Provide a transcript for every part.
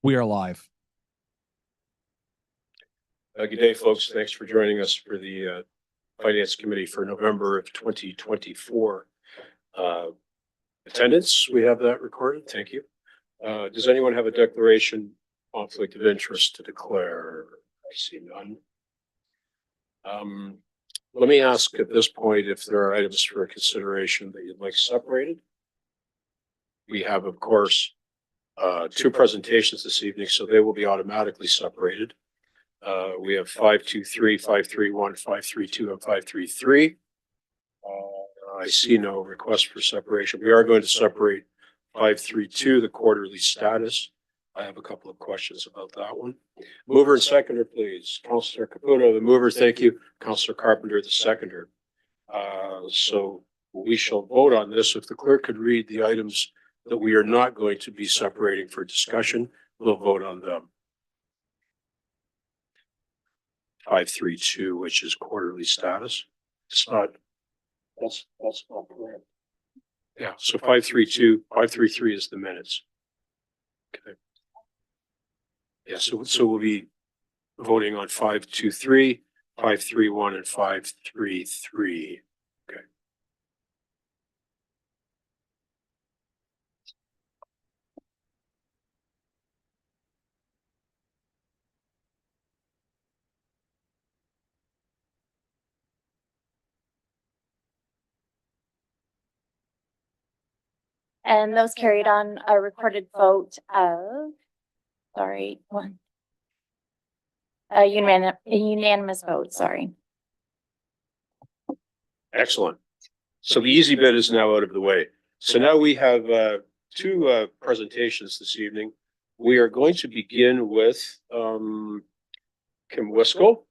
We are live. Good day, folks. Thanks for joining us for the Finance Committee for November of 2024. Attendance, we have that recorded. Thank you. Does anyone have a declaration conflict of interest to declare? I see none. Let me ask at this point if there are items for consideration that you'd like separated. We have, of course, two presentations this evening, so they will be automatically separated. We have 523, 531, 532, and 533. I see no request for separation. We are going to separate 532, the quarterly status. I have a couple of questions about that one. Mover and seconder, please. Councillor Caputo, the mover, thank you. Councillor Carpenter, the seconder. So we shall vote on this. If the clerk could read the items that we are not going to be separating for discussion, we'll vote on them. 532, which is quarterly status. It's not, that's not correct. Yeah, so 532, 533 is the minutes. Okay. Yeah, so we'll be voting on 523, 531, and 533. Okay. And those carried on a recorded vote of, a unanimous vote, sorry. Excellent. So the easy bit is now out of the way. So now we have two presentations this evening. We are going to begin with Kim Wiskel.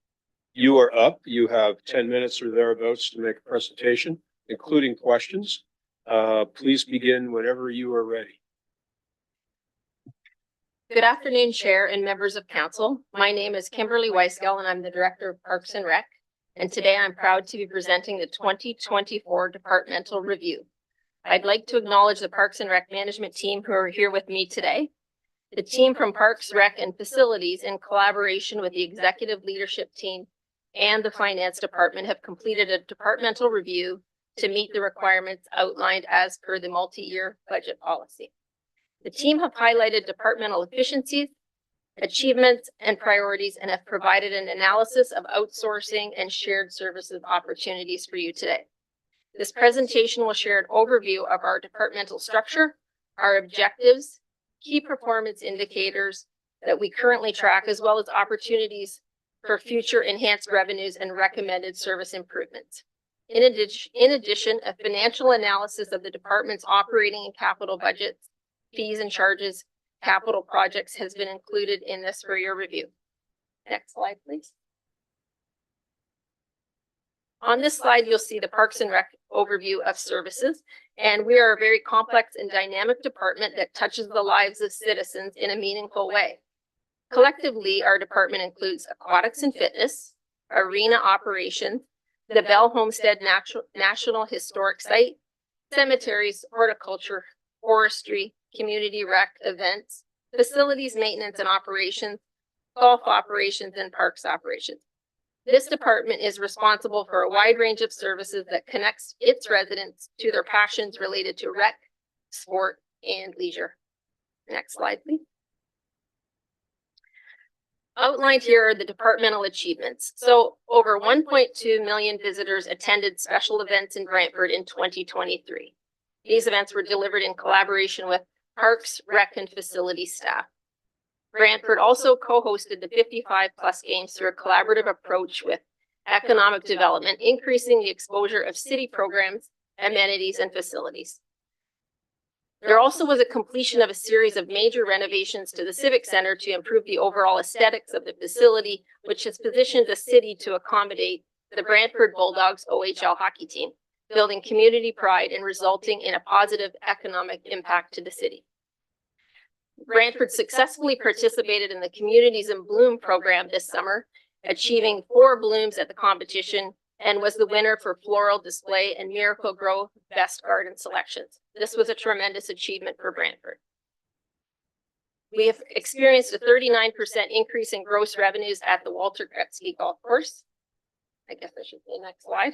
You are up. You have 10 minutes or thereabouts to make a presentation, including questions. Please begin whenever you are ready. Good afternoon, Chair and members of Council. My name is Kimberly Weisgell, and I'm the Director of Parks and Rec. And today I'm proud to be presenting the 2024 Departmental Review. I'd like to acknowledge the Parks and Rec management team who are here with me today. The team from Parks, Rec, and Facilities, in collaboration with the executive leadership team and the Finance Department, have completed a departmental review to meet the requirements outlined as per the multi-year budget policy. The team have highlighted departmental efficiencies, achievements, and priorities, and have provided an analysis of outsourcing and shared services opportunities for you today. This presentation will share an overview of our departmental structure, our objectives, key performance indicators that we currently track, as well as opportunities for future enhanced revenues and recommended service improvements. In addition, a financial analysis of the department's operating and capital budgets, fees and charges, capital projects has been included in this for your review. Next slide, please. On this slide, you'll see the Parks and Rec overview of services, and we are a very complex and dynamic department that touches the lives of citizens in a meaningful way. Collectively, our department includes aquatics and fitness, arena operations, the Bell Homestead National Historic Site, cemeteries, horticulture, forestry, community rec events, facilities maintenance and operations, golf operations, and parks operations. This department is responsible for a wide range of services that connects its residents to their passions related to rec, sport, and leisure. Next slide, please. Outlined here are the departmental achievements. So over 1.2 million visitors attended special events in Brantford in 2023. These events were delivered in collaboration with Parks, Rec, and Facility staff. Brantford also co-hosted the 55+ games through a collaborative approach with economic development, increasing the exposure of city programs, amenities, and facilities. There also was a completion of a series of major renovations to the Civic Center to improve the overall aesthetics of the facility, which has positioned the city to accommodate the Brantford Bulldogs OHL hockey team, building community pride and resulting in a positive economic impact to the city. Brantford successfully participated in the Communities in Bloom program this summer, achieving 4 blooms at the competition, and was the winner for Floral Display and Miracle-Gro Best Garden selections. This was a tremendous achievement for Brantford. We have experienced a 39% increase in gross revenues at the Walter Gretzky Golf Course. I guess I should say next slide.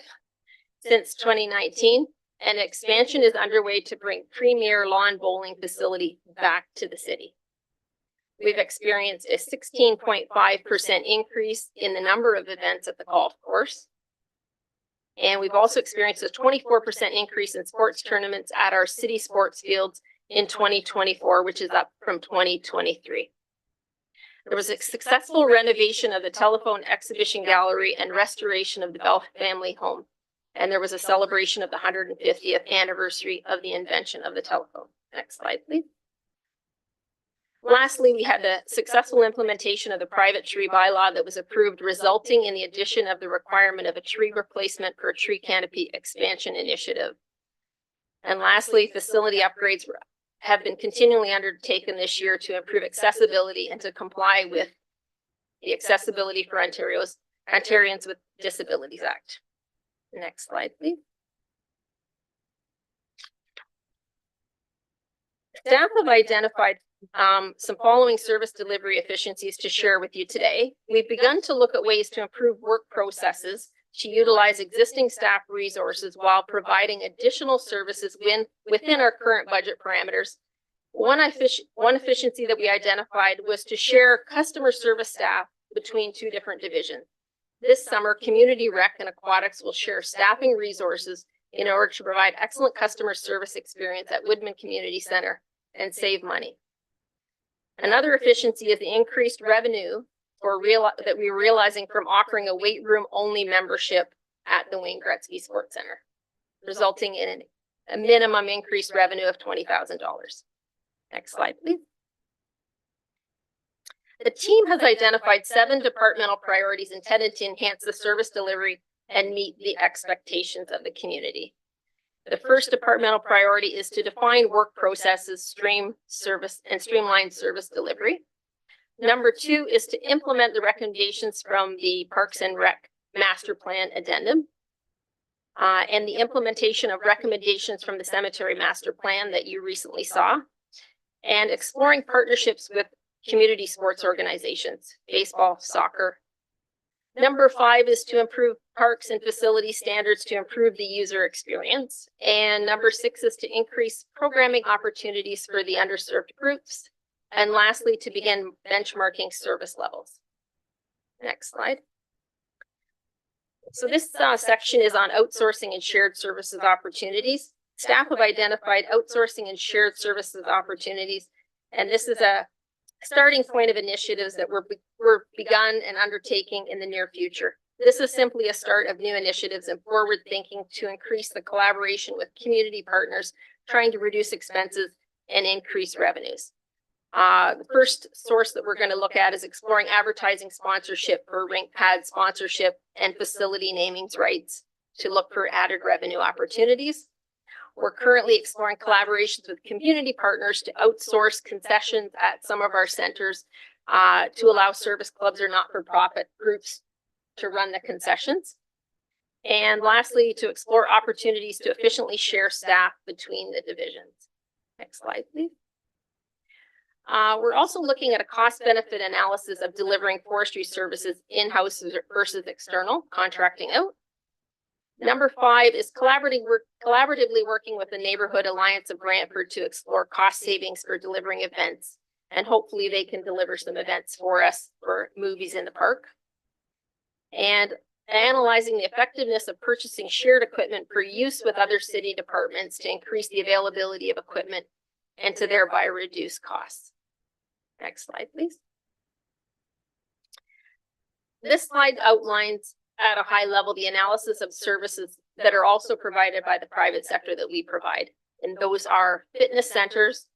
Since 2019, and expansion is underway to bring premier lawn bowling facility back to the city. We've experienced a 16.5% increase in the number of events at the golf course. And we've also experienced a 24% increase in sports tournaments at our city sports fields in 2024, which is up from 2023. There was a successful renovation of the telephone exhibition gallery and restoration of the Bell family home. And there was a celebration of the 150th anniversary of the invention of the telephone. Next slide, please. Lastly, we had the successful implementation of the private tree bylaw that was approved, resulting in the addition of the requirement of a tree replacement for a tree canopy expansion initiative. And lastly, facility upgrades have been continually undertaken this year to improve accessibility and to comply with the Accessibility for Ontarians with Disabilities Act. Next slide, please. Staff have identified some following service delivery efficiencies to share with you today. We've begun to look at ways to improve work processes, to utilize existing staff resources while providing additional services within our current budget parameters. One efficiency that we identified was to share customer service staff between two different divisions. This summer, Community Rec and Aquatics will share staffing resources in order to provide excellent customer service experience at Woodman Community Center and save money. Another efficiency is the increased revenue that we're realizing from offering a weight room only membership at the Wayne Gretzky Sports Center, resulting in a minimum increased revenue of $20,000. Next slide, please. The team has identified 7 departmental priorities intended to enhance the service delivery and meet the expectations of the community. The first departmental priority is to define work processes, streamline service delivery. Number 2 is to implement the recommendations from the Parks and Rec Master Plan Addendum and the implementation of recommendations from the Cemetery Master Plan that you recently saw, and exploring partnerships with community sports organizations, baseball, soccer. Number 5 is to improve parks and facility standards to improve the user experience. And number 6 is to increase programming opportunities for the underserved groups. And lastly, to begin benchmarking service levels. Next slide. So this section is on outsourcing and shared services opportunities. Staff have identified outsourcing and shared services opportunities, and this is a starting point of initiatives that were begun and undertaking in the near future. This is simply a start of new initiatives and forward thinking to increase the collaboration with community partners, trying to reduce expenses and increase revenues. The first source that we're going to look at is exploring advertising sponsorship for rink pad sponsorship and facility namings rights to look for added revenue opportunities. We're currently exploring collaborations with community partners to outsource concessions at some of our centers to allow service clubs or not-for-profit groups to run the concessions. And lastly, to explore opportunities to efficiently share staff between the divisions. Next slide, please. We're also looking at a cost-benefit analysis of delivering forestry services in-house versus external, contracting out. Number 5 is collaboratively working with the Neighborhood Alliance of Brantford to explore cost savings for delivering events. And hopefully they can deliver some events for us for movies in the park. And analyzing the effectiveness of purchasing shared equipment for use with other city departments to increase the availability of equipment and to thereby reduce costs. Next slide, please. This slide outlines at a high level the analysis of services that are also provided by the private sector that we provide. And those are fitness centers,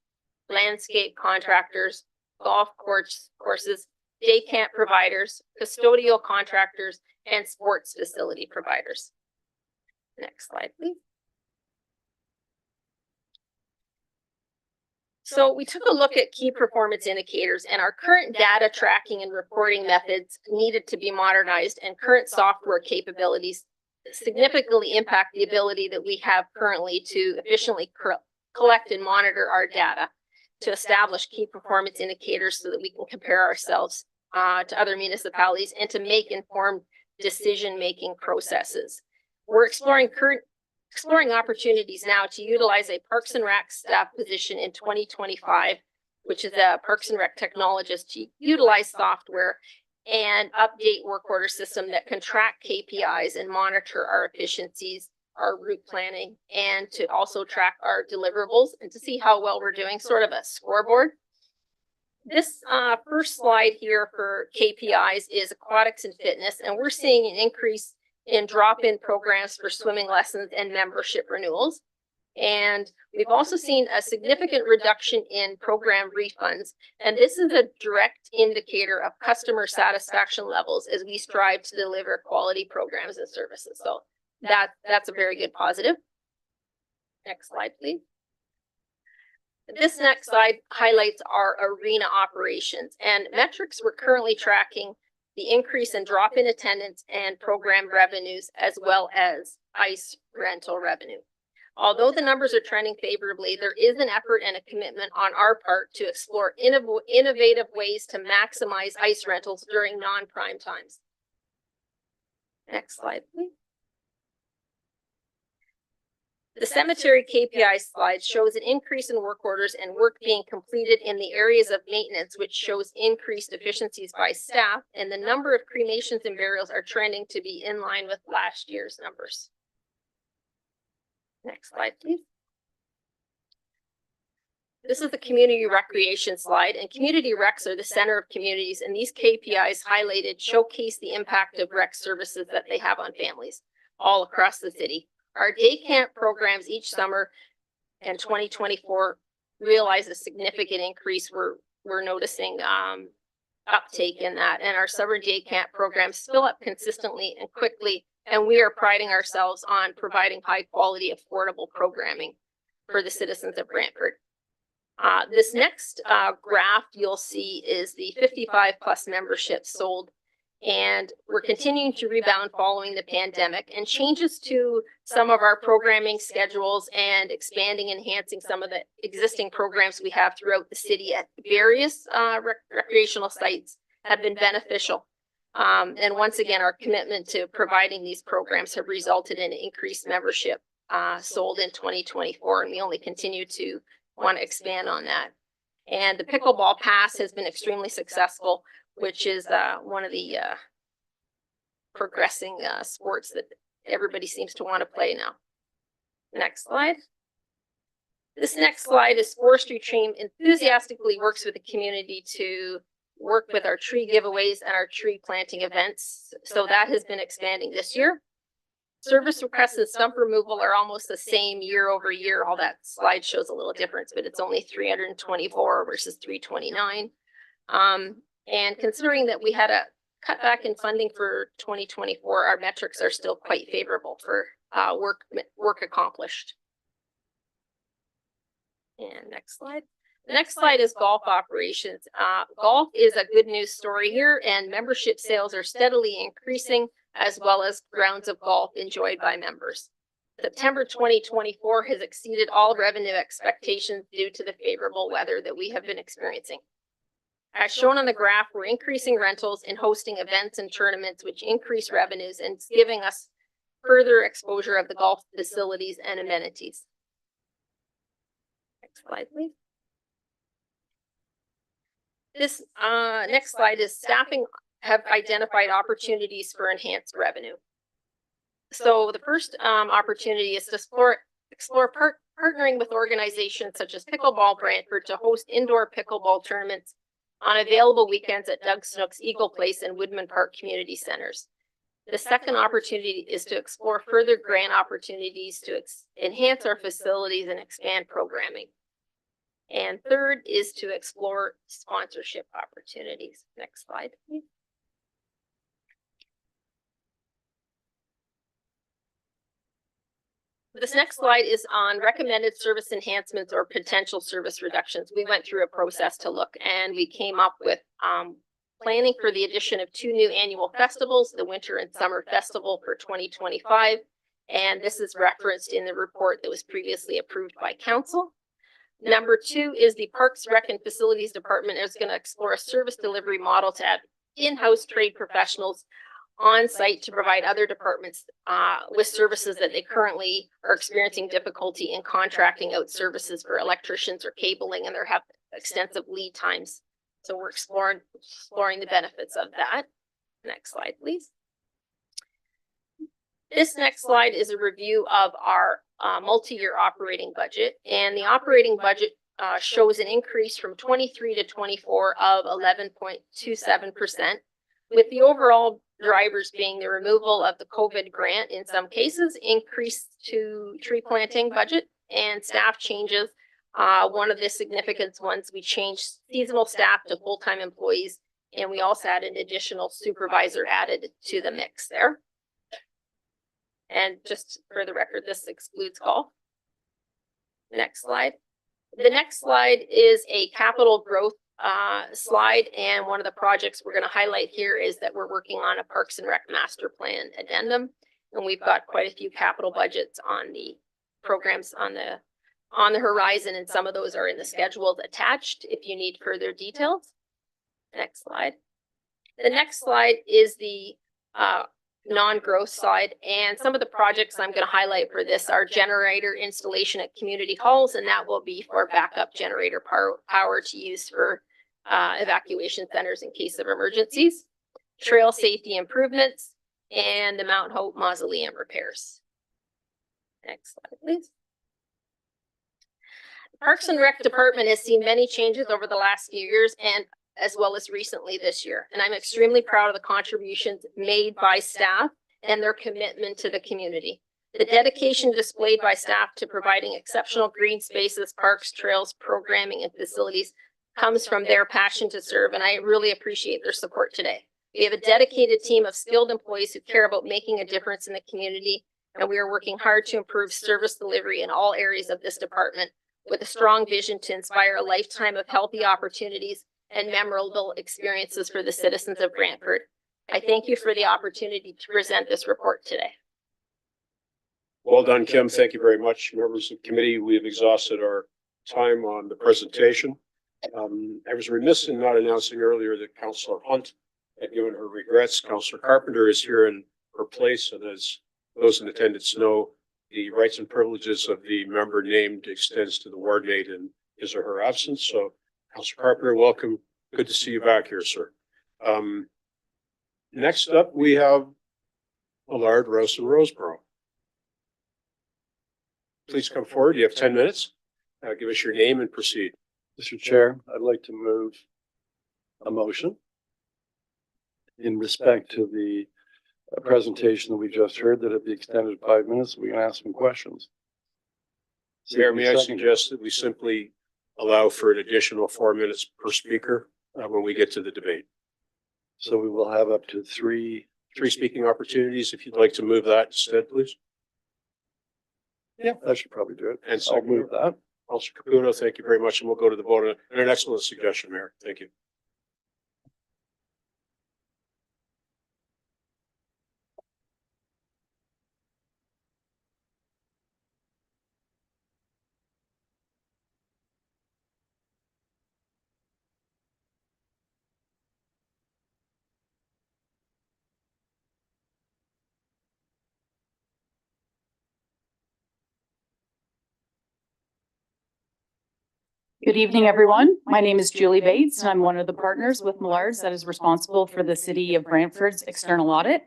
landscape contractors, golf courses, day camp providers, custodial contractors, and sports facility providers. Next slide, please. So we took a look at key performance indicators, and our current data tracking and reporting methods needed to be modernized, and current software capabilities significantly impact the ability that we have currently to efficiently collect and monitor our data. to establish key performance indicators so that we can compare ourselves to other municipalities and to make informed decision-making processes. We're exploring opportunities now to utilize a Parks and Rec staff position in 2025, which is a Parks and Rec technologist, to utilize software and update work order system that can track KPIs and monitor our efficiencies, our route planning, and to also track our deliverables and to see how well we're doing, sort of a scoreboard. This first slide here for KPIs is aquatics and fitness, and we're seeing an increase in drop-in programs for swimming lessons and membership renewals. And we've also seen a significant reduction in program refunds. And this is a direct indicator of customer satisfaction levels as we strive to deliver quality programs and services. So that's a very good positive. Next slide, please. This next slide highlights our arena operations and metrics we're currently tracking: the increase in drop-in attendance and program revenues, as well as ice rental revenue. Although the numbers are trending favorably, there is an effort and a commitment on our part to explore innovative ways to maximize ice rentals during non-prime times. Next slide, please. The cemetery KPI slide shows an increase in work orders and work being completed in the areas of maintenance, which shows increased efficiencies by staff, and the number of cremations and burials are trending to be in line with last year's numbers. Next slide, please. This is the community recreation slide, and community recs are the center of communities, and these KPIs highlighted showcase the impact of rec services that they have on families all across the city. Our day camp programs each summer in 2024 realize a significant increase. We're noticing uptake in that, and our summer day camp programs fill up consistently and quickly, and we are priding ourselves on providing high quality, affordable programming for the citizens of Brantford. This next graph you'll see is the 55 plus memberships sold, and we're continuing to rebound following the pandemic, and changes to some of our programming schedules and expanding, enhancing some of the existing programs we have throughout the city at various recreational sites have been beneficial. And once again, our commitment to providing these programs have resulted in increased membership sold in 2024, and we only continue to want to expand on that. And the pickleball pass has been extremely successful, which is one of the progressing sports that everybody seems to want to play now. Next slide. This next slide is Forestry Team enthusiastically works with the community to work with our tree giveaways and our tree planting events. So that has been expanding this year. Service requests and stump removal are almost the same year over year. All that slide shows a little difference, but it's only 324 versus 329. And considering that we had a cutback in funding for 2024, our metrics are still quite favorable for work accomplished. And next slide. The next slide is golf operations. Golf is a good news story here, and membership sales are steadily increasing, as well as rounds of golf enjoyed by members. September 2024 has exceeded all revenue expectations due to the favorable weather that we have been experiencing. As shown on the graph, we're increasing rentals and hosting events and tournaments, which increase revenues and it's giving us further exposure of the golf facilities and amenities. Next slide, please. This next slide is staffing have identified opportunities for enhanced revenue. So the first opportunity is to explore partnering with organizations such as Pickleball Brantford to host indoor pickleball tournaments on available weekends at Doug Snook's Eagle Place and Woodman Park community centers. The second opportunity is to explore further grant opportunities to enhance our facilities and expand programming. And third is to explore sponsorship opportunities. Next slide, please. This next slide is on recommended service enhancements or potential service reductions. We went through a process to look, and we came up with planning for the addition of 2 new annual festivals, the Winter and Summer Festival for 2025. And this is referenced in the report that was previously approved by council. Number 2 is the Parks, Rec, and Facilities Department is going to explore a service delivery model to add in-house trade professionals on site to provide other departments with services that they currently are experiencing difficulty in contracting out services for electricians or cabling, and they have extensive lead times. So we're exploring the benefits of that. Next slide, please. This next slide is a review of our multi-year operating budget, and the operating budget shows an increase from 23 to 24 of 11.27%, with the overall drivers being the removal of the COVID grant in some cases, increase to tree planting budget, and staff changes. One of the significant ones, we changed seasonal staff to full-time employees, and we also had an additional supervisor added to the mix there. And just for the record, this excludes golf. Next slide. The next slide is a capital growth slide, and one of the projects we're going to highlight here is that we're working on a Parks and Rec master plan addendum, and we've got quite a few capital budgets on the programs on the horizon, and some of those are in the schedules attached if you need further details. Next slide. The next slide is the non-growth side, and some of the projects I'm going to highlight for this are generator installation at community halls, and that will be for backup generator power to use for evacuation centers in case of emergencies, trail safety improvements, and the Mount Hope Mausoleum repairs. Next slide, please. The Parks and Rec Department has seen many changes over the last few years, and as well as recently this year. And I'm extremely proud of the contributions made by staff and their commitment to the community. The dedication displayed by staff to providing exceptional green spaces, parks, trails, programming, and facilities comes from their passion to serve, and I really appreciate their support today. We have a dedicated team of skilled employees who care about making a difference in the community, and we are working hard to improve service delivery in all areas of this department with a strong vision to inspire a lifetime of healthy opportunities and memorable experiences for the citizens of Brantford. I thank you for the opportunity to present this report today. Well done, Kim. Thank you very much. Members of the committee, we have exhausted our time on the presentation. I was remiss in not announcing earlier that Councillor Hunt had given her regrets. Councillor Carpenter is here in her place, and as those in attendance know, the rights and privileges of the member named extends to the ward mate in his or her absence. So Councillor Carpenter, welcome. Good to see you back here, sir. Next up, we have Millard, Rouse, and Roseboro. Please come forward. You have 10 minutes. Give us your name and proceed. Mr. Chair, I'd like to move a motion in respect to the presentation that we just heard, that it be extended 5 minutes. We can ask some questions. Mayor, may I suggest that we simply allow for an additional 4 minutes per speaker when we get to the debate? So we will have up to three speaking opportunities. If you'd like to move that instead, please. Yeah, that should probably do it. And I'll move that. Councillor Caputo, thank you very much. And we'll go to the vote. And an excellent suggestion, Mayor. Thank you. Good evening, everyone. My name is Julie Bates, and I'm one of the partners with Millards that is responsible for the City of Brantford's external audit.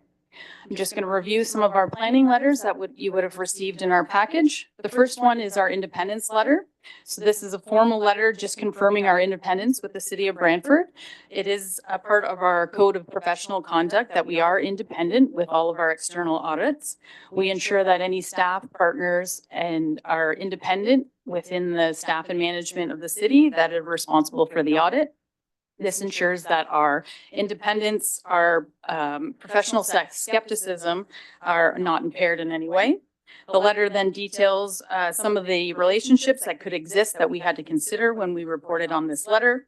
I'm just going to review some of our planning letters that you would have received in our package. The first one is our independence letter. So this is a formal letter just confirming our independence with the City of Brantford. It is a part of our code of professional conduct that we are independent with all of our external audits. We ensure that any staff, partners, and are independent within the staff and management of the city that are responsible for the audit. This ensures that our independence, our professional skepticism are not impaired in any way. The letter then details some of the relationships that could exist that we had to consider when we reported on this letter.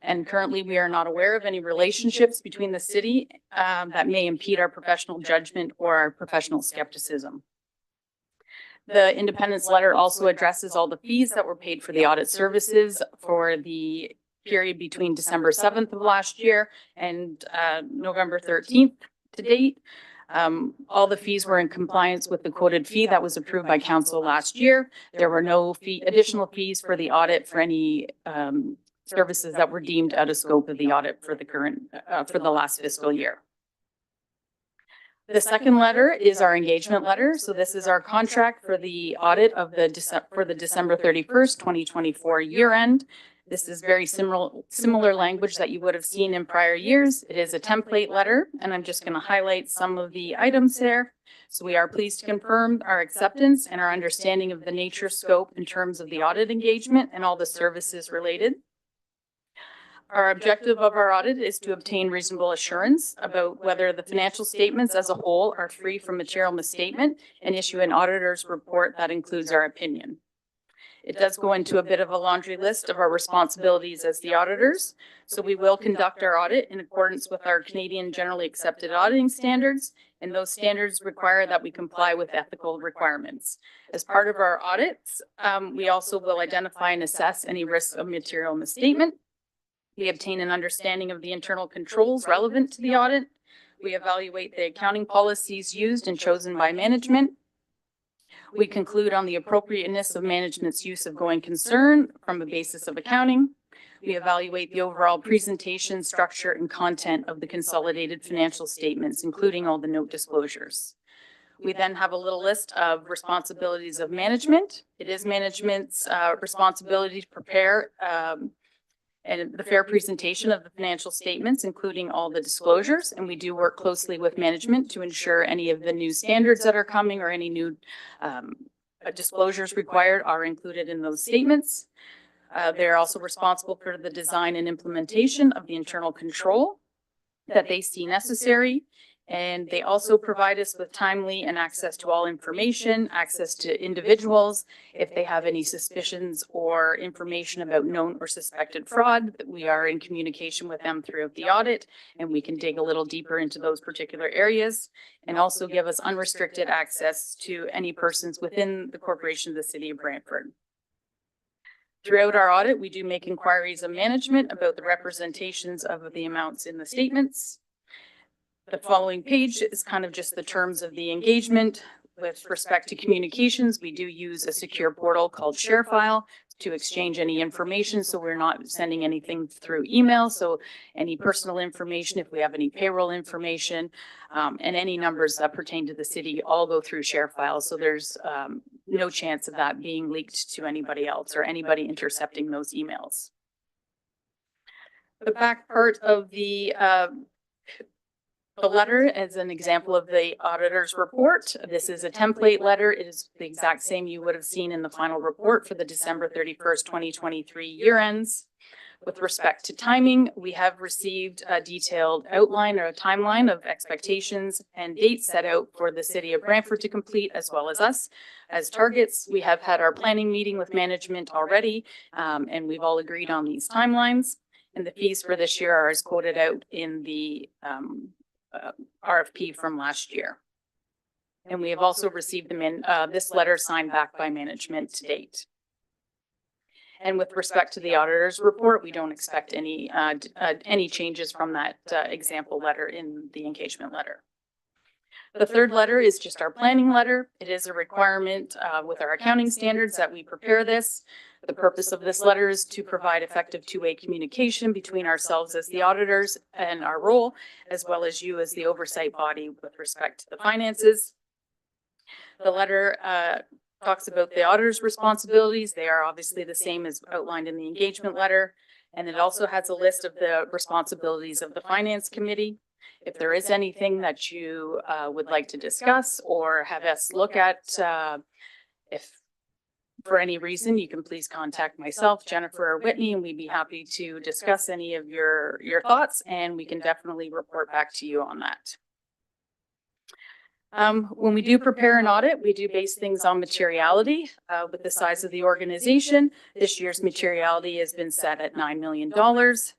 And currently we are not aware of any relationships between the city that may impede our professional judgment or our professional skepticism. The independence letter also addresses all the fees that were paid for the audit services for the period between December 7th of last year and November 13th to date. All the fees were in compliance with the quoted fee that was approved by council last year. There were no additional fees for the audit for any services that were deemed out of scope of the audit for the current, for the last fiscal year. The second letter is our engagement letter. So this is our contract for the audit of the December 31st, 2024 year end. This is very similar language that you would have seen in prior years. It is a template letter, and I'm just going to highlight some of the items there. So we are pleased to confirm our acceptance and our understanding of the nature, scope, in terms of the audit engagement and all the services related. Our objective of our audit is to obtain reasonable assurance about whether the financial statements as a whole are free from material misstatement and issue an auditor's report that includes our opinion. It does go into a bit of a laundry list of our responsibilities as the auditors. So we will conduct our audit in accordance with our Canadian generally accepted auditing standards, and those standards require that we comply with ethical requirements. As part of our audits, we also will identify and assess any risks of material misstatement. We obtain an understanding of the internal controls relevant to the audit. We evaluate the accounting policies used and chosen by management. We conclude on the appropriateness of management's use of going concern from a basis of accounting. We evaluate the overall presentation, structure, and content of the consolidated financial statements, including all the note disclosures. We then have a little list of responsibilities of management. It is management's responsibility to prepare and the fair presentation of the financial statements, including all the disclosures. And we do work closely with management to ensure any of the new standards that are coming or any new disclosures required are included in those statements. They're also responsible for the design and implementation of the internal control that they see necessary. And they also provide us with timely and access to all information, access to individuals. If they have any suspicions or information about known or suspected fraud, we are in communication with them throughout the audit, and we can dig a little deeper into those particular areas, and also give us unrestricted access to any persons within the corporation of the City of Brantford. Throughout our audit, we do make inquiries of management about the representations of the amounts in the statements. The following page is kind of just the terms of the engagement. With respect to communications, we do use a secure portal called ShareFile to exchange any information. So we're not sending anything through email. So any personal information, if we have any payroll information, and any numbers that pertain to the city all go through ShareFile. So there's no chance of that being leaked to anybody else or anybody intercepting those emails. The back part of the letter is an example of the auditor's report. This is a template letter. It is the exact same you would have seen in the final report for the December 31st, 2023 year ends. With respect to timing, we have received a detailed outline or a timeline of expectations and dates set out for the City of Brantford to complete, as well as us as targets. We have had our planning meeting with management already, and we've all agreed on these timelines. And the fees for this year are as quoted out in the RFP from last year. And we have also received this letter signed back by management to date. And with respect to the auditor's report, we don't expect any changes from that example letter in the engagement letter. The third letter is just our planning letter. It is a requirement with our accounting standards that we prepare this. The purpose of this letter is to provide effective two-way communication between ourselves as the auditors and our role, as well as you as the oversight body with respect to the finances. The letter talks about the auditor's responsibilities. They are obviously the same as outlined in the engagement letter. And it also has a list of the responsibilities of the finance committee. If there is anything that you would like to discuss or have us look at, if for any reason, you can please contact myself, Jennifer, or Whitney, and we'd be happy to discuss any of your thoughts, and we can definitely report back to you on that. When we do prepare an audit, we do base things on materiality. With the size of the organization, this year's materiality has been set at $9 million.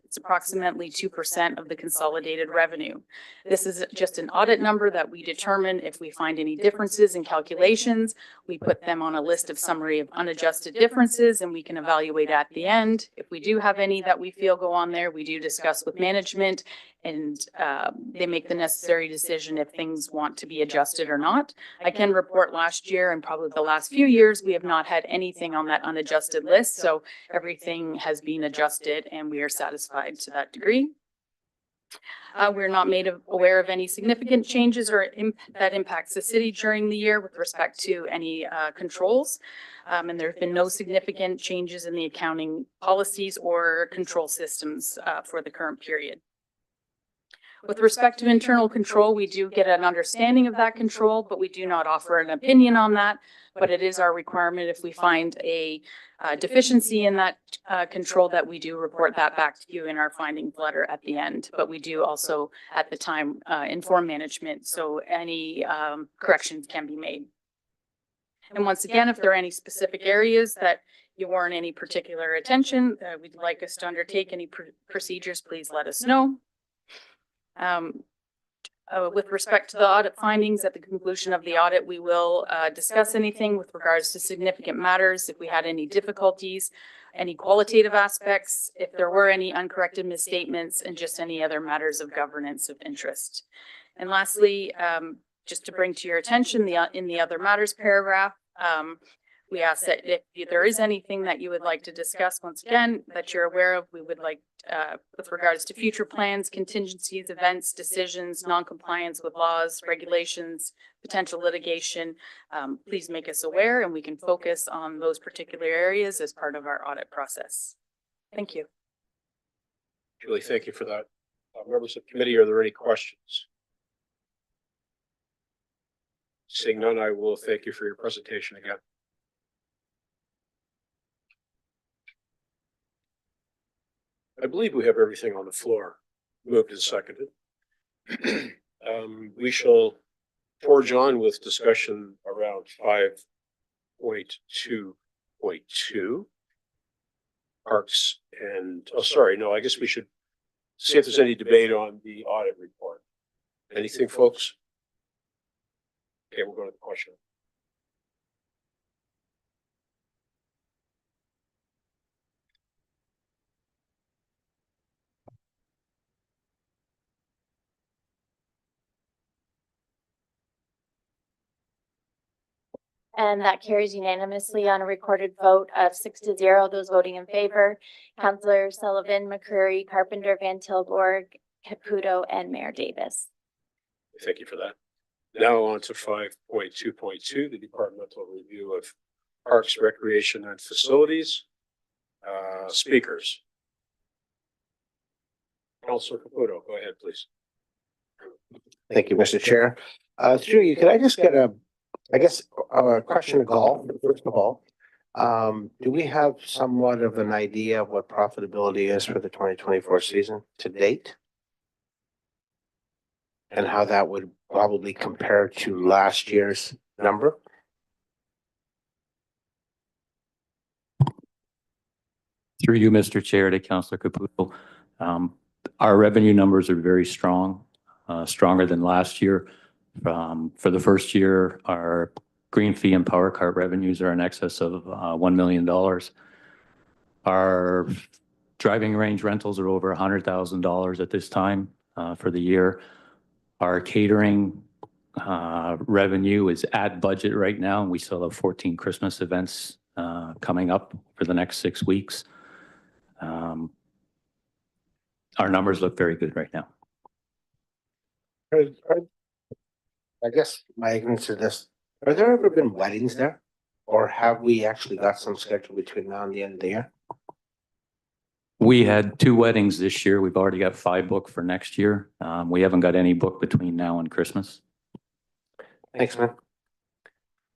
It's It's approximately 2% of the consolidated revenue. This is just an audit number that we determine if we find any differences in calculations. We put them on a list of summary of unadjusted differences, and we can evaluate at the end. If we do have any that we feel go on there, we do discuss with management, and they make the necessary decision if things want to be adjusted or not. I can report last year and probably the last few years, we have not had anything on that unadjusted list. So everything has been adjusted and we are satisfied to that degree. We're not made aware of any significant changes or that impacts the city during the year with respect to any controls. And there have been no significant changes in the accounting policies or control systems for the current period. With respect to internal control, we do get an understanding of that control, but we do not offer an opinion on that. But it is our requirement if we find a deficiency in that control that we do report that back to you in our findings letter at the end. But we do also at the time inform management, so any corrections can be made. And once again, if there are any specific areas that you warrant any particular attention, we'd like us to undertake any procedures, please let us know. With respect to the audit findings, at the conclusion of the audit, we will discuss anything with regards to significant matters, if we had any difficulties, any qualitative aspects, if there were any uncorrected misstatements, and just any other matters of governance of interest. And lastly, just to bring to your attention, in the other matters paragraph, we ask that if there is anything that you would like to discuss, once again, that you're aware of, we would like, with regards to future plans, contingencies, events, decisions, non-compliance with laws, regulations, potential litigation, please make us aware and we can focus on those particular areas as part of our audit process. Thank you. Julie, thank you for that. Members of the committee, are there any questions? Seeing none, I will thank you for your presentation again. I believe we have everything on the floor, moved and seconded. We shall forge on with discussion around 5.2.2. Parks and, oh, sorry, no, I guess we should see if there's any debate on the audit report. Anything, folks? Okay, we'll go to the question. And that carries unanimously on a recorded vote of 6-0. Those voting in favor, Councillor Sullivan, McCreary, Carpenter, Van Tilburg, Caputo, and Mayor Davis. Thank you for that. Now on to 5.2.2, the departmental review of parks, recreation, and facilities. Speakers. Councillor Caputo, go ahead, please. Thank you, Mr. Chair. Through you, could I just get a question to golf, first of all. Do we have somewhat of an idea of what profitability is for the 2024 season to date? And how that would probably compare to last year's number? Through you, Mr. Chair, to Councillor Caputo. Our revenue numbers are very strong, stronger than last year. For the first year, our green fee and power cart revenues are in excess of $1 million. Our driving range rentals are over $100,000 at this time for the year. Our catering revenue is at budget right now, and we still have 14 Christmas events coming up for the next 6 weeks. Our numbers look very good right now. I guess my ignorance of this, have there ever been weddings there? Or have we actually got some scheduled between now and the end of the year? We had 2 weddings this year. We've already got 5 booked for next year. We haven't got any booked between now and Christmas. Thanks, man.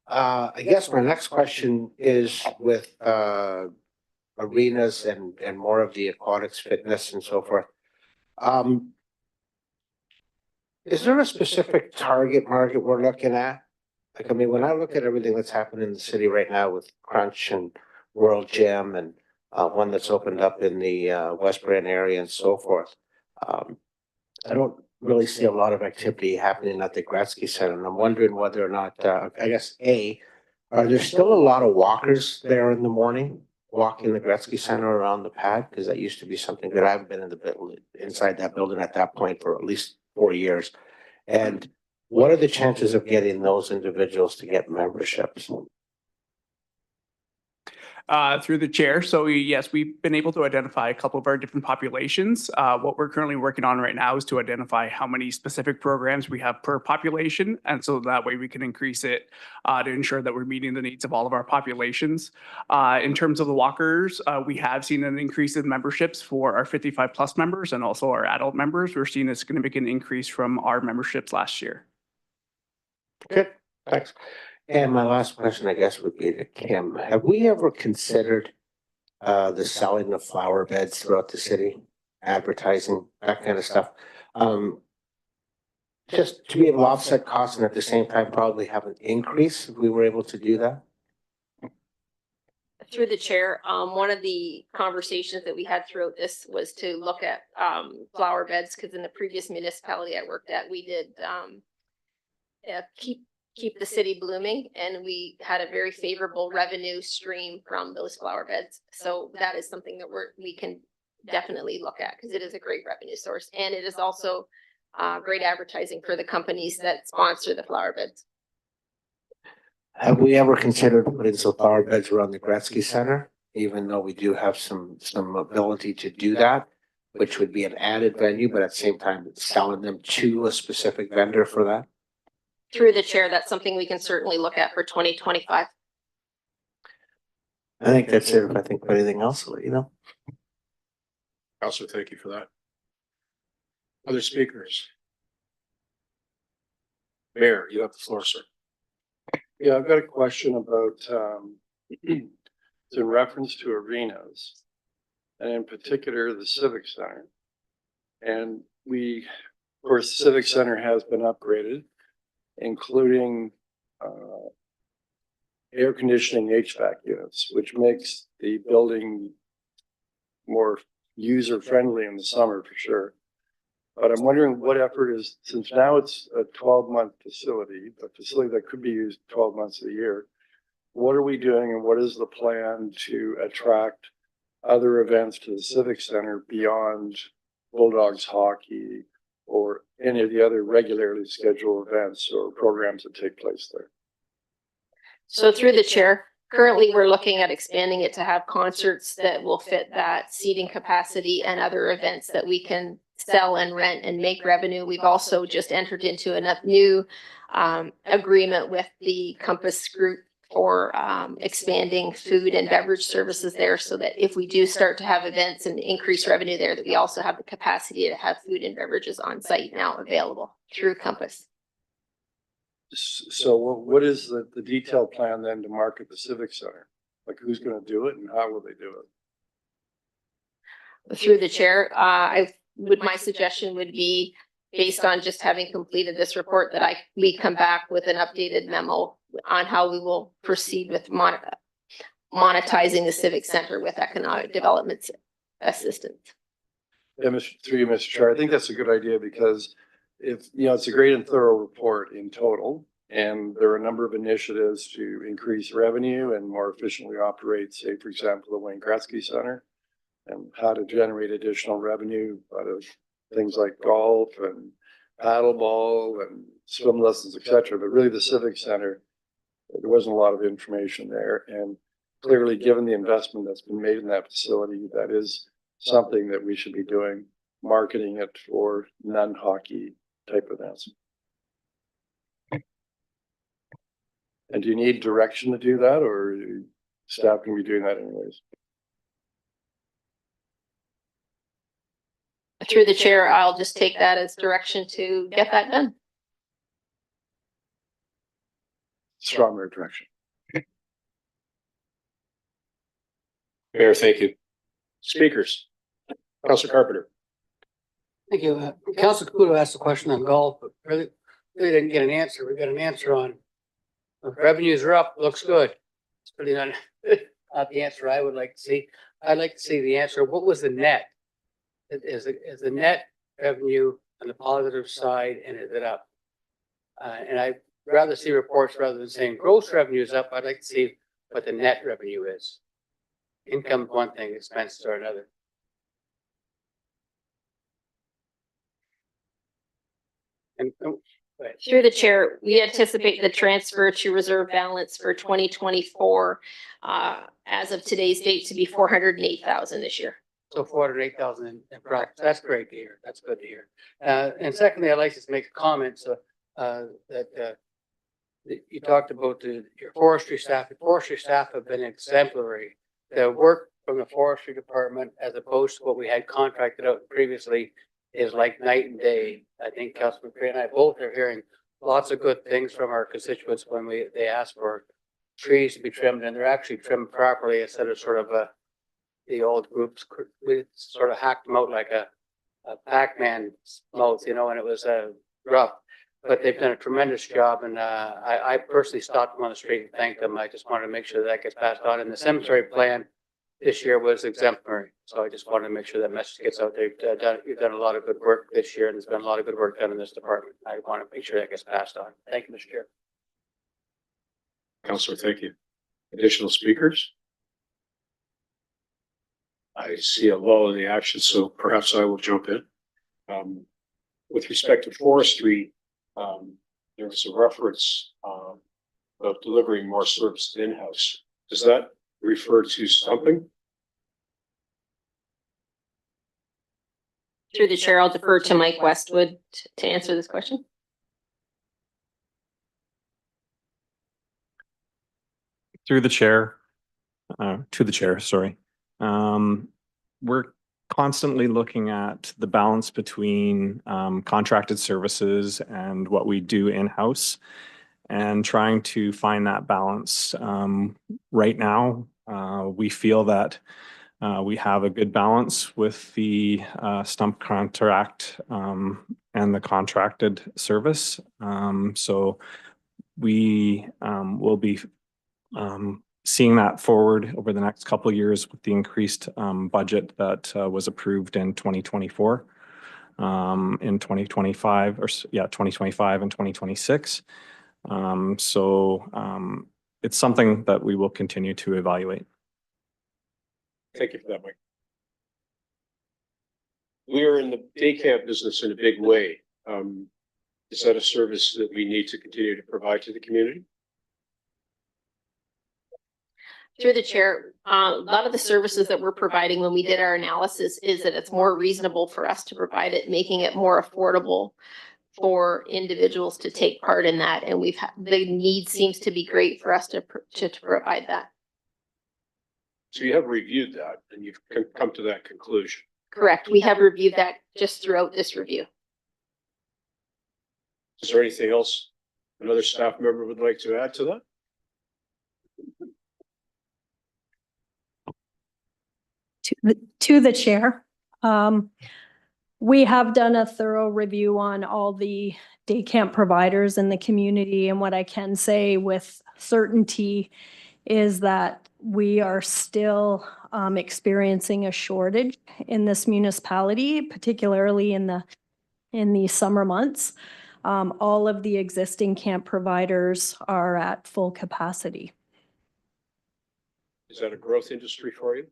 I guess my next question is with arenas and more of the aquatics, fitness and so forth. Is there a specific target market we're looking at? Like, I mean, when I look at everything that's happening in the city right now with Crunch and World Gym and one that's opened up in the West Brand area and so forth. I don't really see a lot of activity happening at the Gretzky Center, and I'm wondering whether or not, I guess, are there still a lot of walkers there in the morning, walking the Gretzky Center around the pad? Because that used to be something that I haven't been in the inside that building at that point for at least 4 years. And what are the chances of getting those individuals to get memberships? Through the chair. So yes, we've been able to identify a couple of our different populations. What we're currently working on right now is to identify how many specific programs we have per population. And so that way we can increase it to ensure that we're meeting the needs of all of our populations. In terms of the walkers, we have seen an increase in memberships for our 55 plus members and also our adult members. We're seeing a significant increase from our memberships last year. Good, thanks. And my last question, I guess, would be to Kim. Have we ever considered the selling of flower beds throughout the city, advertising, that kind of stuff? Just to be able to offset costs and at the same time probably have an increase if we were able to do that? Through the chair, one of the conversations that we had throughout this was to look at flower beds, because in the previous municipality I worked at, we did keep the city blooming, and we had a very favorable revenue stream from those flower beds. So that is something that we can definitely look at, because it is a great revenue source, and it is also great advertising for the companies that sponsor the flower beds. Have we ever considered putting some flower beds around the Gretzky Center, even though we do have some ability to do that, which would be an added venue, but at the same time selling them to a specific vendor for that? Through the chair, that's something we can certainly look at for 2025. I think that's it. If I think of anything else, I'll let you know. Counselor, thank you for that. Other speakers? Mayor, you have the floor, sir. Yeah, I've got a question about, it's in reference to arenas, and in particular, the Civic Center. And of course, the Civic Center has been upgraded, including air conditioning HVAC units, which makes the building more user-friendly in the summer for sure. But I'm wondering what effort is, since now it's a 12-month facility, a facility that could be used 12 months of the year, what are we doing and what is the plan to attract other events to the Civic Center beyond Bulldogs hockey or any of the other regularly scheduled events or programs that take place there? So through the chair, currently we're looking at expanding it to have concerts that will fit that seating capacity and other events that we can sell and rent and make revenue. We've also just entered into a new agreement with the Compass Group for expanding food and beverage services there, so that if we do start to have events and increase revenue there, that we also have the capacity to have food and beverages on site now available through Compass. So what is the detailed plan then to market the Civic Center? Like who's going to do it and how will they do it? Through the chair, my suggestion would be, based on just having completed this report, that we come back with an updated memo on how we will proceed with monetizing the Civic Center with economic development assistance. Yeah, through you, Mr. Chair, I think that's a good idea because it's a great and thorough report in total. And there are a number of initiatives to increase revenue and more efficiently operate, say, for example, the Wayne Gretzky Center, and how to generate additional revenue out of things like golf and paddleball and swim lessons, etc. But really the Civic Center, there wasn't a lot of information there. And clearly, given the investment that's been made in that facility, that is something that we should be doing, marketing it for non-hockey type events. And do you need direction to do that, or staff can be doing that anyways? Through the chair, I'll just take that as direction to get that done. Stronger direction. Mayor, thank you. Speakers? Counselor Carpenter. Thank you. Councilor Caputo asked a question on golf, but really didn't get an answer. We got an answer on revenues are up, looks good. It's pretty not the answer I would like to see. I'd like to see the answer. What was the net? Is the net revenue on the positive side and is it up? And I'd rather see reports rather than saying gross revenue is up. I'd like to see what the net revenue is. Income is one thing, expenses are another. And Through the chair, we anticipate the transfer to reserve balance for 2024 as of today's date to be 408,000 this year. so 408,000 in profits. That's great to hear. That's good to hear. And secondly, I'd like to make a comment that you talked about your forestry staff. The forestry staff have been exemplary. The work from the forestry department, as opposed to what we had contracted out previously, is like night and day. I think Councilman Crane and I both are hearing lots of good things from our constituents when they ask for trees to be trimmed, and they're actually trimmed properly instead of sort of the old groups. We sort of hacked them out like a Pac-Man mouth, and it was rough. But they've done a tremendous job, and I personally stopped them on the street and thanked them. I just wanted to make sure that gets passed on. And the cemetery plan this year was exemplary, so I just wanted to make sure that message gets out there. You've done a lot of good work this year, and there's been a lot of good work done in this department. I want to make sure that gets passed on. Thank you, Mr. Chair. Councillor, thank you. Additional speakers? I see a lull in the action, so perhaps I will jump in. With respect to forestry, there was a reference about delivering more services in-house. Does that refer to stumping? Through the chair, I'll defer to Mike Westwood to answer this question. Through the chair, to the chair, sorry. We're constantly looking at the balance between contracted services and what we do in-house and trying to find that balance. Right now, we feel that we have a good balance with the stump contract and the contracted service. So we will be seeing that forward over the next couple of years with the increased budget that was approved in 2024, in 2025, 2025 and 2026. It's something that we will continue to evaluate. Thank you for that, Mike. We are in the day camp business in a big way. Is that a service that we need to continue to provide to the community? Through the chair, a lot of the services that we're providing when we did our analysis is that it's more reasonable for us to provide it, making it more affordable for individuals to take part in that. And the need seems to be great for us to provide that. So you have reviewed that and you've come to that conclusion. Correct. We have reviewed that just throughout this review. Is there anything else another staff member would like to add to that? To the chair. We have done a thorough review on all the day camp providers in the community, and what I can say with certainty is that we are still experiencing a shortage in this municipality, particularly in the summer months. All of the existing camp providers are at full capacity. Is that a growth industry for you?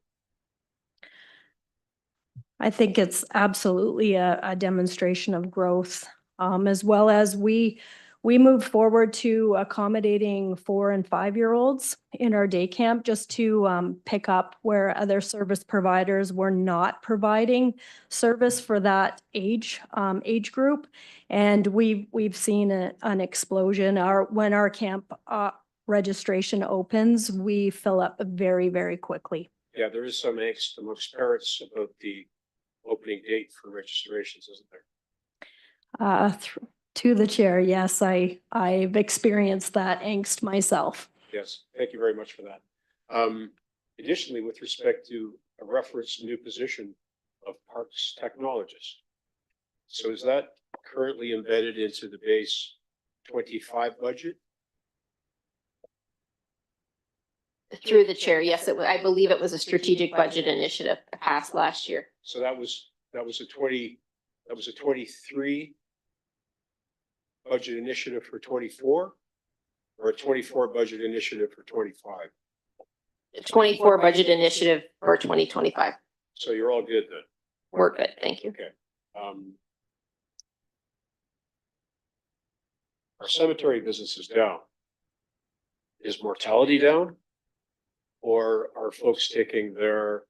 I think it's absolutely a demonstration of growth, as well as we move forward to accommodating 4- and 5-year-olds in our day camp, just to pick up where other service providers were not providing service for that age group. And we've seen an explosion. When our camp registration opens, we fill up very, very quickly. Yeah, there is some angst amongst parents about the opening date for registrations, isn't there? To the chair, yes, I've experienced that angst myself. Yes, thank you very much for that. Additionally, with respect to a reference new position of parks technologist. So is that currently embedded into the base 25 budget? Through the chair, yes, I believe it was a strategic budget initiative passed last year. So that was a 23 budget initiative for 24, or a 24 budget initiative for 25. 24 budget initiative for 2025. So you're all good then. We're good, thank you. Okay. Our cemetery business is down. Is mortality down? Or are folks taking their,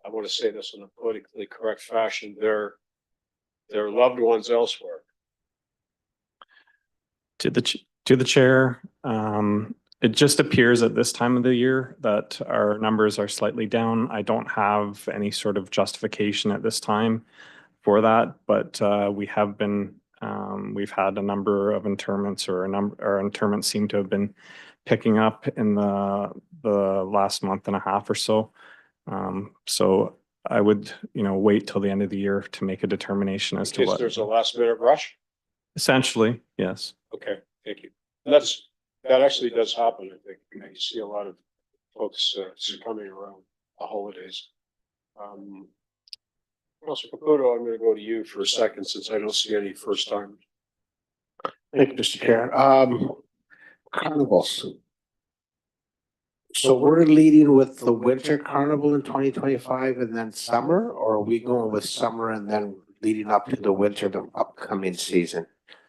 I want to say this in a politically correct fashion, their loved ones elsewhere? To the chair, it just appears at this time of the year that our numbers are slightly down. I don't have any sort of justification at this time for that, but we have been, we've had a number of interments, or interments seem to have been picking up in the last month and a half or so. So I would, wait till the end of the year to make a determination as to In case what. there's a last minute rush? Essentially, yes. Okay, thank you. That actually does happen, I think. You see a lot of folks succumbing around the holidays. Councilor Caputo, I'm going to go to you for a second since I don't see any first time. Thank you, Mr. Chair. Carnivals. So we're leading with the winter carnival in 2025 and then summer, or are we going with summer and then leading up to the winter, the upcoming season?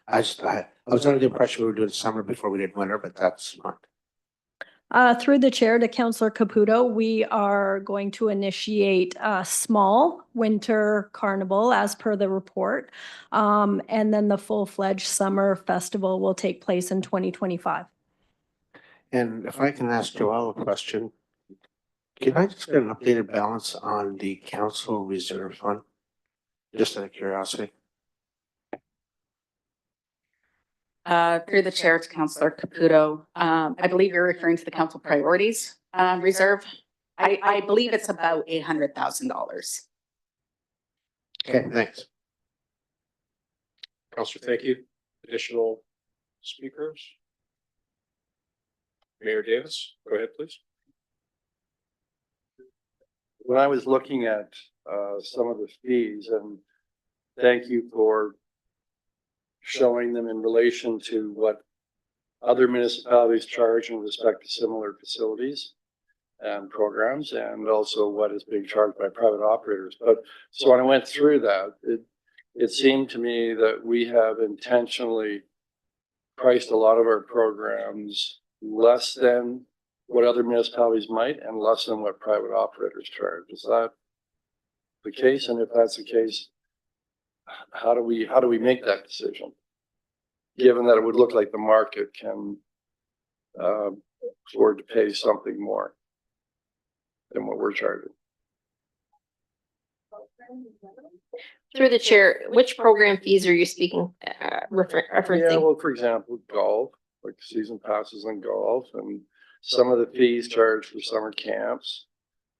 I was under the impression we were doing summer before we did winter, but that's not. Through the chair to Councillor Caputo, we are going to initiate a small winter carnival as per the report. And then the full-fledged summer festival will take place in 2025. And if I can ask Joelle a question, can I just get an updated balance on the council reserve fund? Just out of curiosity. Through the chair to Councillor Caputo, I believe you're referring to the council priorities reserve. I believe it's about $800,000. Okay, thanks. Councilor, thank you. Additional speakers? Mayor Davis, go ahead, please. When I was looking at some of the fees, and thank you for showing them in relation to what other municipalities charge in respect to similar facilities and programs, and also what is being charged by private operators. But so when I went through that, it seemed to me that we have intentionally priced a lot of our programs less than what other municipalities might and less than what private operators charge. Is that the case? And if that's the case, how do we make that decision? Given that it would look like the market can afford to pay something more than what we're charging. Through the chair, which program fees are you speaking, referencing? Yeah, well, for example, golf, like season passes on golf, and some of the fees charged for summer camps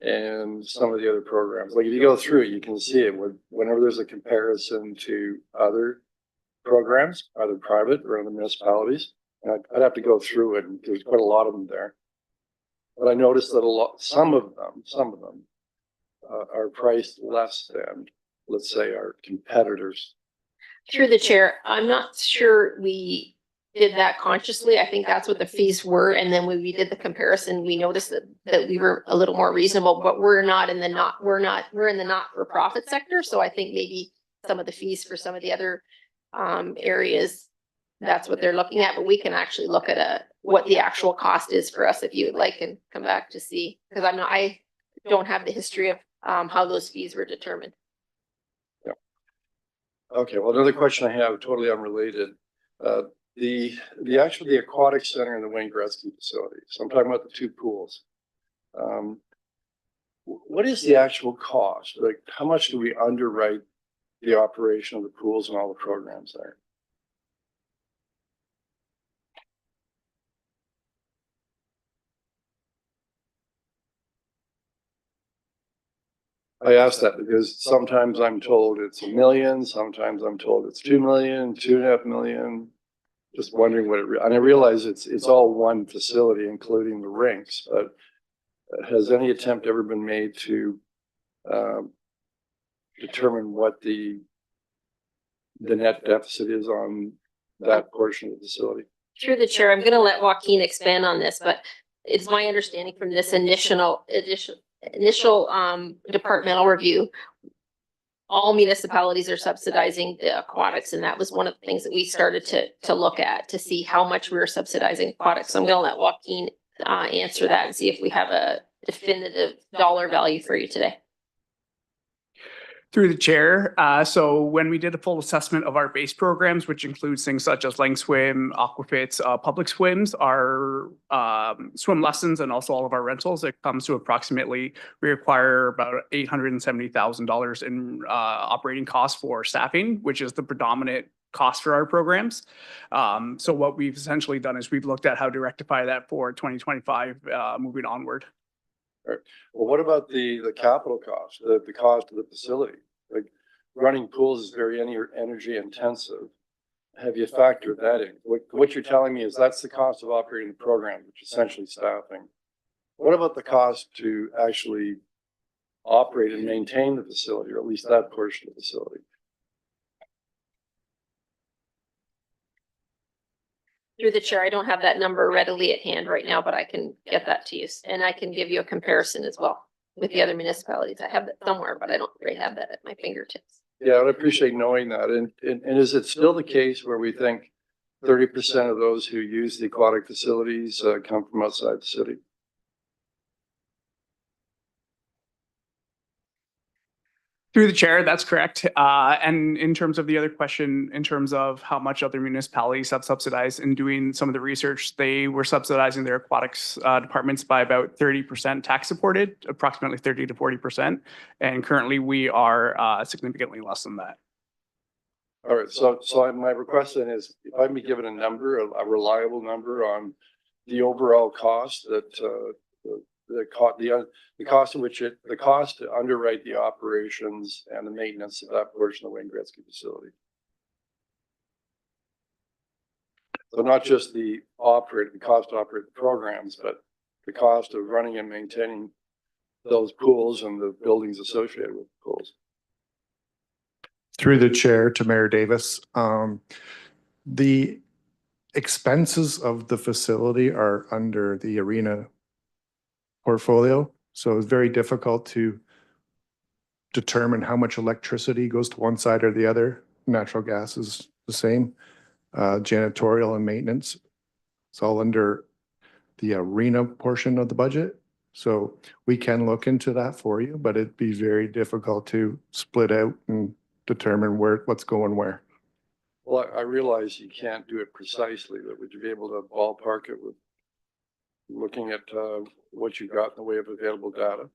and some of the other programs. Like if you go through it, you can see it whenever there's a comparison to other programs, either private or other municipalities. And I'd have to go through it, and there's quite a lot of them there. But I noticed that some of them are priced less than, let's say, our competitors. Through the chair, I'm not sure we did that consciously. I think that's what the fees were. And then when we did the comparison, we noticed that we were a little more reasonable, but we're in the not-for-profit sector. So I think maybe some of the fees for some of the other areas, that's what they're looking at. But we can actually look at what the actual cost is for us if you would like, and come back to see, because I don't have the history of how those fees were determined. Yeah. Okay. Well, another question I have, totally unrelated. The aquatic center and the Wayne Gretzky facility. So I'm talking about the two pools. What is the actual cost? Like, how much do we underwrite the operation of the pools and all the programs there? I ask that because sometimes I'm told it's $1 million, sometimes I'm told it's 2 million, 2.5 million. Just wondering what and I realize it's all one facility, including the rinks, but has any attempt ever been made to determine what the net deficit is on that portion of the facility? Through the chair, I'm gonna let Joaquin expand on this, but it's my understanding from this initial departmental review, all municipalities are subsidizing the aquatics, and that was one of the things that we started to look at to see how much we were subsidizing aquatics. So I'm gonna let Joaquin answer that and see if we have a definitive dollar value for you today. Through the chair, so when we did a full assessment of our base programs, which includes things such as Lang Swim, Aquafits, public swims, our swim lessons, and also all of our rentals, it comes to approximately, we require about $870,000 in operating costs for staffing, which is the predominant cost for our programs. So what we've essentially done is we've looked at how to rectify that for 2025 moving onward. Well, what about the capital cost, the cost of the facility? Like running pools is very energy intensive. Have you factored that in? What you're telling me is that's the cost of operating the program, which is essentially staffing. What about the cost to actually operate and maintain the facility, or at least that portion of the facility? Through the chair, I don't have that number readily at hand right now, but I can get that to you. And I can give you a comparison as well with the other municipalities. I have that somewhere, but I don't really have that at my fingertips. Yeah, I'd appreciate knowing that. And is it still the case where we think 30% of those who use the aquatic facilities come from outside the city? Through the chair, that's correct. And in terms of the other question, in terms of how much other municipalities have subsidized in doing some of the research, they were subsidizing their aquatics departments by about 30% tax supported, approximately 30 to 40%. And currently we are significantly less than that. All right, so my request then is if I be given a number, a reliable number on the overall cost that the cost to underwrite the operations and the maintenance of that portion of Wayne Gretzky facility. So not just the cost to operate the programs, but the cost of running and maintaining those pools and the buildings associated with the pools. Through the chair to Mayor Davis, the expenses of the facility are under the arena portfolio. So it's very difficult to determine how much electricity goes to one side or the other. Natural gas is the same. Janitorial and maintenance, it's all under the arena portion of the budget. So we can look into that for you, but it'd be very difficult to split out and determine what's going where. Well, I realize you can't do it precisely, but would you be able to ballpark it with looking at what you got in the way of available data?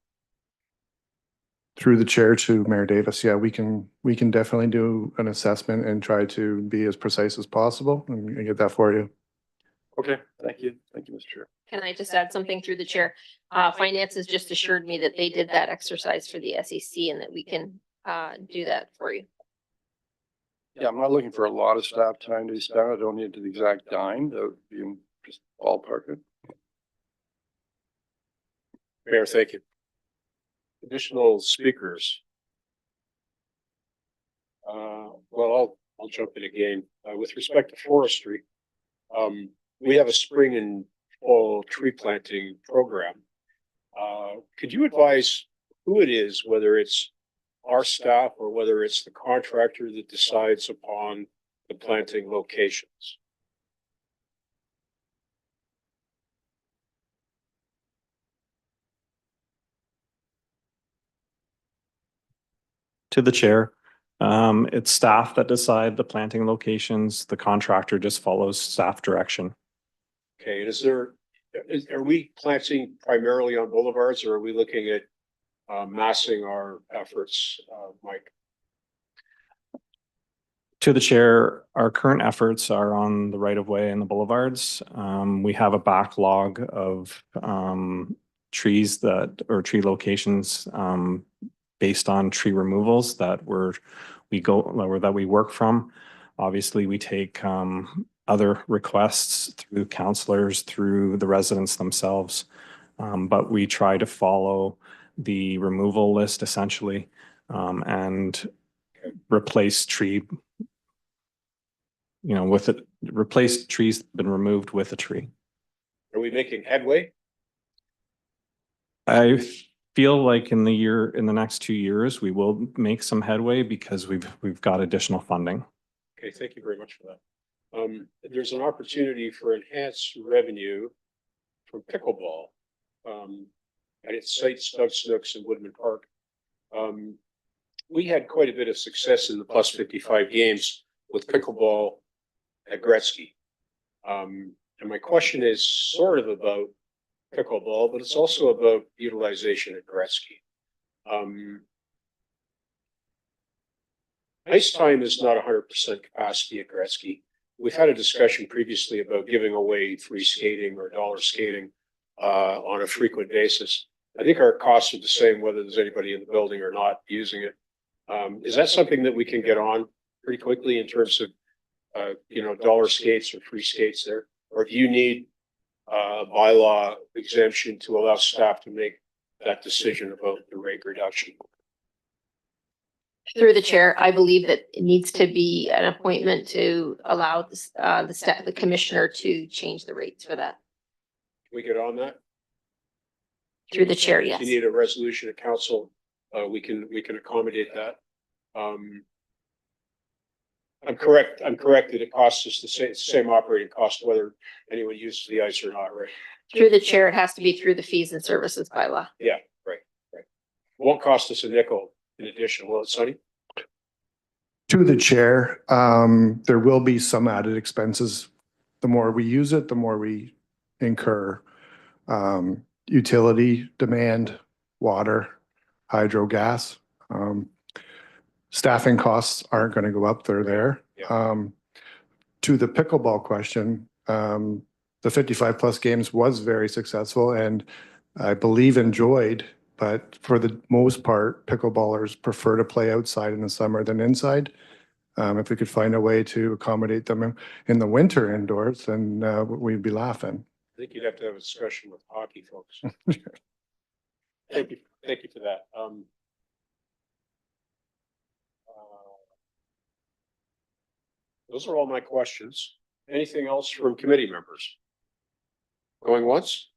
Through the chair to Mayor Davis, yeah, we can definitely do an assessment and try to be as precise as possible and get that for you. Okay, thank you, Mr. Chair. Can I just add something through the chair? Finance has just assured me that they did that exercise for the SEC and that we can do that for you. Yeah, I'm not looking for a lot of staff time to be spent. I don't need to the exact dime. That would be just ballpark it. Mayor, thank you. Additional speakers. Well, I'll jump in again. With respect to forestry, we have a spring and fall tree planting program. Could you advise who it is, whether it's our staff or whether it's the contractor that decides upon the planting locations? To the chair, it's staff that decide the planting locations. The contractor just follows staff direction. Okay, and are we planting primarily on boulevards, or are we looking at massing our efforts, Mike? To the chair, our current efforts are on the right of way and the boulevards. We have a backlog of trees tree locations based on tree removals that we work from. Obviously, we take other requests through counselors, through the residents themselves. But we try to follow the removal list essentially, and replace tree, with it, replace trees been removed with a tree. Are we making headway? I feel like in the next 2 years, we will make some headway because we've got additional funding. Okay, thank you very much for that. There's an opportunity for enhanced revenue from pickleball. At its sites, Doug Snooks and Woodman Park. We had quite a bit of success in the plus 55 games with pickleball at Gretzky. And my question is sort of about pickleball, but it's also about utilization at Gretzky. Ice time is not 100% capacity at Gretzky. We've had a discussion previously about giving away free skating or dollar skating on a frequent basis. I think our costs are the same whether there's anybody in the building or not using it. Is that something that we can get on pretty quickly in terms of dollar skates or free skates there? Or do you need bylaw exemption to allow staff to make that decision about the rate reduction? Through the chair, I believe that it needs to be an appointment to allow the commissioner to change the rates for that. Can we get on that? Through the chair, If yes. you need a resolution of council, we can accommodate that. I'm correct that it costs us the same operating cost, whether anyone uses the ice or not, right? Through the chair, it has to be through the fees and services bylaw. Yeah, right. Won't cost us a nickel in addition, will it, Sonny? To the chair, there will be some added expenses. The more we use it, the more we incur. Utility demand, water, hydro, gas. Staffing costs aren't going to go up, they're there. Yeah. To the pickleball question, the 55 plus games was very successful and I believe enjoyed, but for the most part, pickleballers prefer to play outside in the summer than inside. If we could find a way to accommodate them in the winter indoors, then we'd be laughing. I think you'd have to have a discussion with hockey folks. Thank you for that. Those are all my questions. Anything else from committee members? Going once?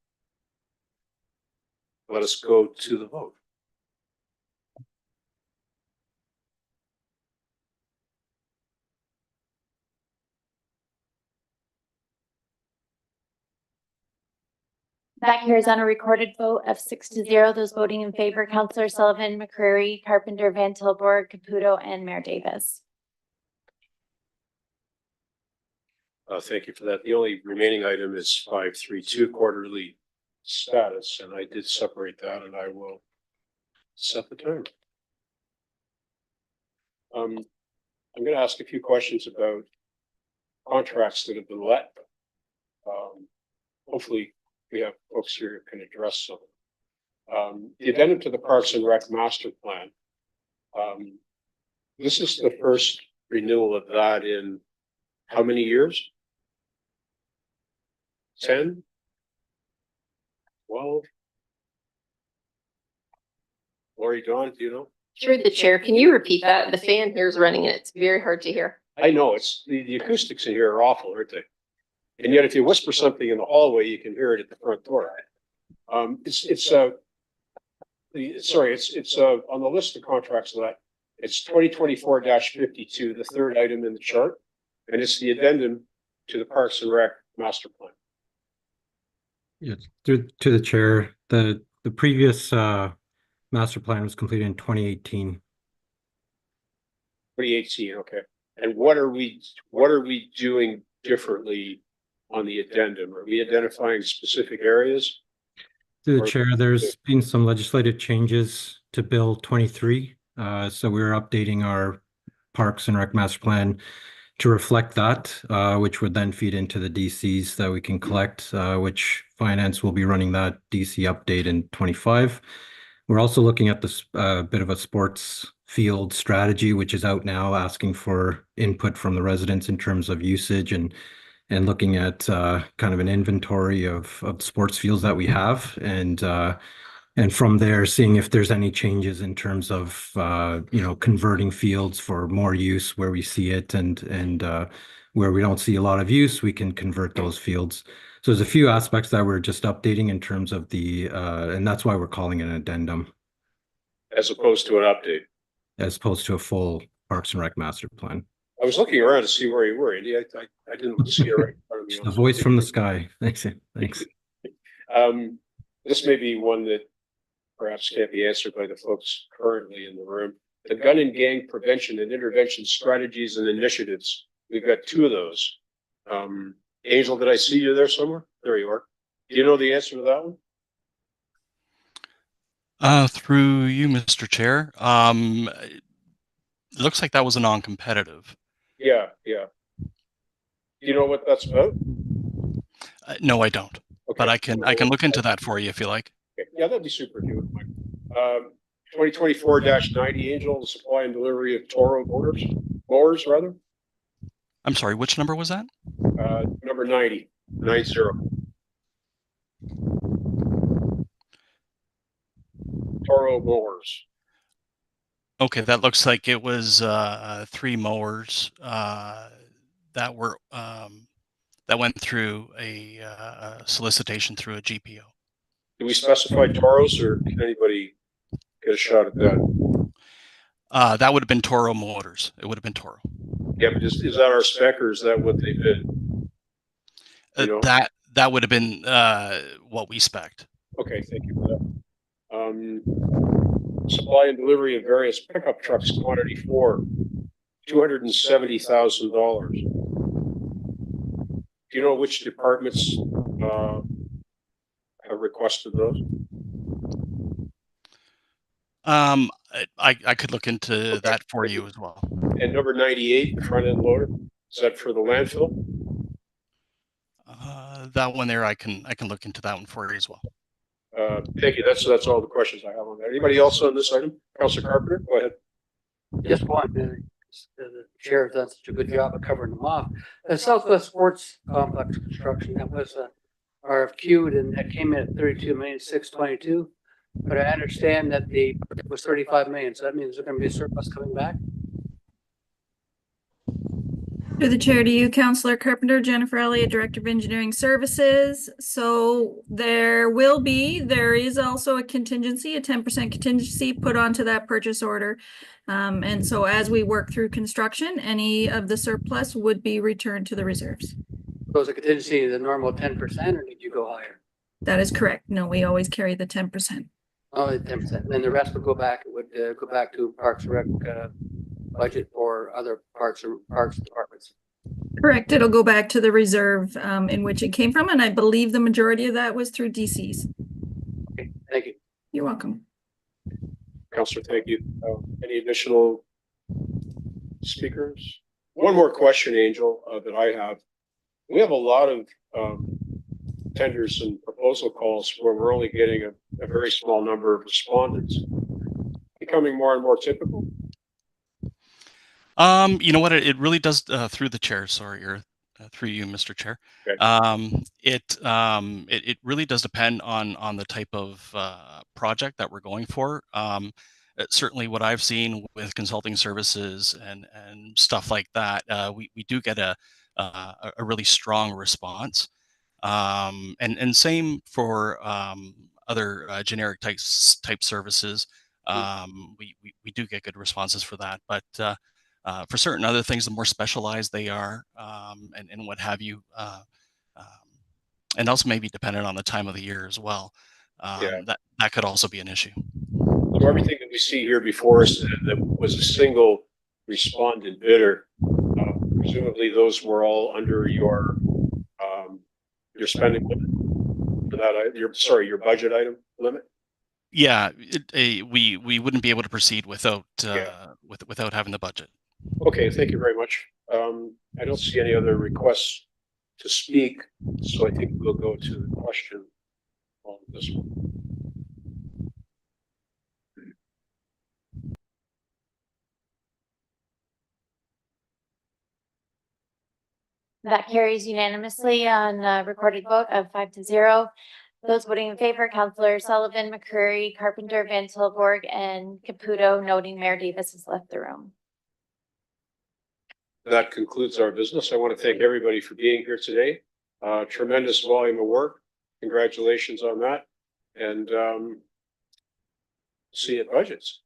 Let us go to the vote. That carries on a recorded vote of 6-0. Those voting in favor, Councillor Sullivan, McCreary, Carpenter, Van Tilburg, Caputo, and Mayor Davis. Thank you for that. The only remaining item is 532 quarterly status, and I did separate that, and I will set the timer. I'm going to ask a few questions about contracts that have been let. Hopefully, we have folks here who can address some. The addendum to the Parks and Rec Master Plan. This is the first renewal of that in how many years? 10? 12? Lori, Dawn, do you know? Through the chair, can you repeat that? The fan here is running and it's very hard to hear. I know it's the acoustics in here are awful, aren't they? And yet, if you whisper something in the hallway, you can hear it at the front door. It's on the list of contracts that it's 2024-52, the third item in the chart, and it's the addendum to the Parks and Rec Master Plan. Yeah, to the chair, the previous master plan was completed in 2018. 2018, okay. And what are we doing differently on the addendum? Are we identifying specific areas? To the chair, there's been some legislative changes to Bill 23. So we're updating our Parks and Rec Master Plan to reflect that, which would then feed into the DCs that we can collect, which finance will be running that DC update in 25. We're also looking at this bit of a sports field strategy, which is out now, asking for input from the residents in terms of usage and and looking at kind of an inventory of sports fields that we have, and from there, seeing if there's any changes in terms of converting fields for more use where we see it, and where we don't see a lot of use, we can convert those fields. So there's a few aspects that we're just updating in terms of and that's why we're calling it an addendum As opposed to an update. as opposed to a full Parks and Rec master plan. I was looking around to see where you were, Andy. I didn't see it right in front of me. The voice from the sky. Thanks. Thanks. This may be one that perhaps can't be answered by the folks currently in the room. The gun and gang prevention and intervention strategies and initiatives. We've got 2 of those. Angel, did I see you there somewhere? There you are. Do you know the answer to that one? Through you, Mr. Chair. It looks like that was a non-competitive. Yeah. Do you know what that's about? No, I don't. Okay. But I can look into that for you if you like. Okay. Yeah, that'd be super if you wouldn't mind. 2024-90, Angel, the supply and delivery of Toro mowers rather. I'm sorry, which number was that? Number 90. Toro mowers. Okay, that looks like it was 3 mowers that were that went through a solicitation through a GPO. Do we specify Toros, or can anybody get a shot at that? That would have been Toro Motors. It would have been Toro. Yeah, but is that our spec, or is that what they bid? You know? That would have been what we spec'd. Okay, thank you for that. Supply and delivery of various pickup trucks, quantity 4, $270,000. Do you know which departments have requested those? I could look into that for you as well. And number 98, the front end loader, is that for the landfill? That one there, I can look into that one for you as well. Thank you. That's all the questions I have on that. Anybody else on this item? Councilor Carpenter, go ahead. Just one, the chair has done such a good job of covering them off. The Southwest Sports Complex construction, that was RFQ'd and that came in at 32,622,000. But I understand that it was 35 million. So that means there's going to be a surplus coming back. Through the chair to you, Councillor Carpenter, Jennifer Elliott, Director of Engineering Services. So there is also a contingency, a 10% contingency put onto that purchase order. And so as we work through construction, any of the surplus would be returned to the reserves. So is a contingency the normal 10% or did you go higher? That is correct. No, we always carry the 10%. Only 10%. Then the rest would go back. It would go back to Parks and Rec budget or other parks departments. Correct. It'll go back to the reserve in which it came from. And I believe the majority of that was through DCs. Okay, thank you. You're welcome. Councilor, thank you. Any additional speakers? One more question, Angel, that I have. We have a lot of tenders and proposal calls where we're only getting a very small number of respondents. Becoming more and more typical. You know what? It really does through the chair. Sorry, or through you, Mr. Chair. Okay. It really does depend on the type of project that we're going for. Certainly, what I've seen with consulting services and stuff like that, we do get a really strong response. And same for other generic type services. We do get good responses for that, but for certain other things, the more specialized they are, and what have you, and also maybe dependent on the time of the year as well. That could also be an issue. So everything that we see here before us that was a single respondent bidder, presumably those were all under your spending limit for that. Your budget item limit. Yeah, we wouldn't be able to proceed without without having the budget. Okay, thank you very much. I don't see any other requests to speak, so I think we'll go to the question on this one. That carries unanimously on a recorded vote of 5-0. Those voting in favor, Councillor Sullivan, McCurry, Carpenter, Van Tilburg, and Caputo, noting Mayor Davis has left the room. That concludes our business. I want to thank everybody for being here today. Tremendous volume of work. Congratulations on that. And see you at budgets.